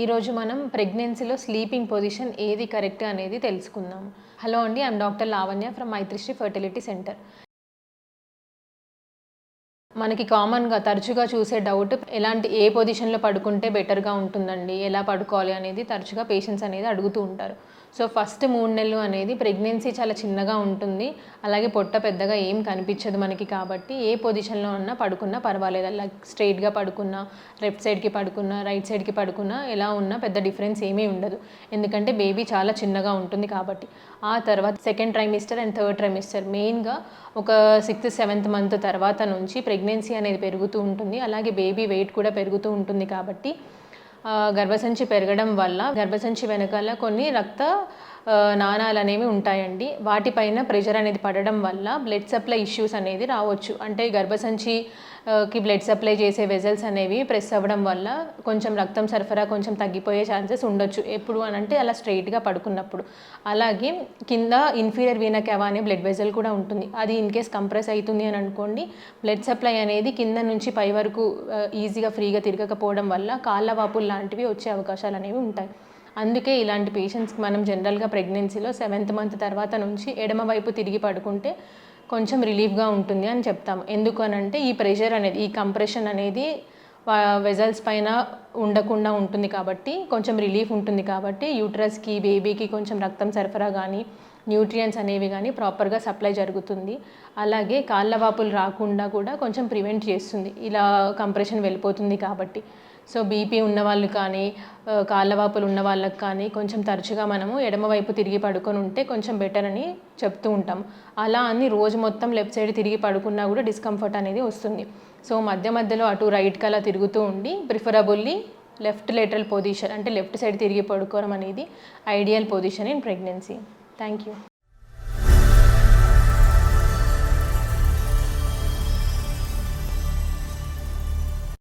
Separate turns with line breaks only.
ఈరోజు మనం ప్రెగ్నెన్సీలో స్లీపింగ్ పొజిషన్ ఏది కరెక్ట్ అనేది తెలుసుకుందాం. హలో అండి, I'm doctor Lavanya from Maitrisri fertility centre. మనకి కామన్‌గా తరచుగా చూసే డౌట్ ఏ పొజిషన్‌లో పడుకుంటే బెటర్‌గా ఉంటుందండి, ఎలా పడుకోవాలి అనేది తరచుగా పేషెంట్స్ అనేది అడుగుతూ ఉంటారు. సో ఫస్ట్ 3 నెలలు అనేది ప్రెగ్నెన్సీ చాలా చిన్నగా ఉంటుంది. అలాగే పొట్ట పెద్దగా ఏం కనిపించదు మనకి, కాబట్టి ఏ పొజిషన్‌లో ఉన్నా పడుకున్నా పర్వాలేదు. లైక్ స్ట్రెయిట్‌గా పడుకున్నా, లెఫ్ట్ సైడ్‌కి పడుకున్నా, రైట్ సైడ్‌కి పడుకున్నా, ఎలా ఉన్నా పెద్ద డిఫరెన్స్ ఏమీ ఉండదు. ఎందుకంటే బేబీ చాలా చిన్నగా ఉంటుంది కాబట్టి. ఆ తర్వాత second trimester and third trimester మెయిన్‌గా ఒక 6th, 7th మంత్ తర్వాత నుంచి ప్రెగ్నెన్సీ అనేది పెరుగుతూ ఉంటుంది. అలాగే బేబీ వెయిట్ కూడా పెరుగుతూ ఉంటుంది కాబట్టి గర్భసంచి పెరగడం వల్ల గర్భసంచి వెనకాల కొన్ని రక్త నాళాలు అనేవి ఉంటాయండి. వాటిపైన ప్రెషర్ అనేది పడడం వల్ల బ్లడ్ సప్లై ఇష్యూస్ అనేది రావచ్చు. అంటే గర్భసంచికి బ్లడ్ సప్లై చేసే వెజల్స్ అనేవి ప్రెస్ అవ్వడం వల్ల కొంచెం రక్తం సరఫరా కొంచెం తగ్గిపోయే ఛాన్సెస్ ఉండొచ్చు. ఎప్పుడు అని అంటే అలా స్ట్రెయిట్‌గా పడుకున్నప్పుడు. అలాగే కింద ఇన్ఫీరియర్ వీనా క్యావా అనే బ్లడ్ వెజల్ కూడా ఉంటుంది. అది ఇన్ కేస్ కంప్రెస్ అవుతుంది అని అనుకోండి, బ్లడ్ సప్లై అనేది కింద నుంచి పై వరకు ఈజీగా ఫ్రీగా తిరగకపోవడం వల్ల కాళ్ళ వాపులు లాంటివి వచ్చే అవకాశాలు అనేవి ఉంటాయి. అందుకే ఇలాంటి పేషెంట్స్కి మనం జనరల్గా ప్రెగ్నెన్సీలో 7th మంత్ తర్వాత నుంచి ఎడమ వైపు తిరిగి పడుకుంటే కొంచెం రిలీఫ్గా ఉంటుంది అని చెప్తాము. ఎందుకు అనంటే ఈ ప్రెషర్ అనేది, ఈ కంప్రెషన్ అనేది వెజల్స్ పైన ఉండకుండా ఉంటుంది కాబట్టి, కొంచెం రిలీఫ్ ఉంటుంది కాబట్టి యూట్రస్కి, బేబీకి కొంచెం రక్తం సరఫరా కానీ, న్యూట్రియంట్స్ అనేవి కానీ ప్రాపర్గా సప్లై జరుగుతుంది. అలాగే కాళ్ళ వాపులు రాకుండా కూడా కొంచెం ప్రివెంట్ చేస్తుంది ఇలా కంప్రెషన్ వెళ్ళిపోతుంది కాబట్టి. సో బీపీ ఉన్నవాళ్ళు కానీ, కాళ్ళ వాపులు ఉన్న వాళ్ళకి కానీ కొంచెం తరచుగా మనము ఎడమవైపు తిరిగి పడుకొని ఉంటే కొంచెం బెటర్ అని చెప్తూ ఉంటాం. అలా అని రోజు మొత్తం లెఫ్ట్ సైడ్ తిరిగి పడుకున్నా కూడా డిస్కంఫర్ట్ అనేది వస్తుంది. సో మధ్య మధ్యలో అటు రైట్కి అలా తిరుగుతూ ఉండి ప్రిఫరబుల్లీ లెఫ్ట్ లేటరల్ పొజిషన్ అంటే లెఫ్ట్ సైడ్ తిరిగి పడుకోవడం అనేది ideal position in pregnancy. Thank you.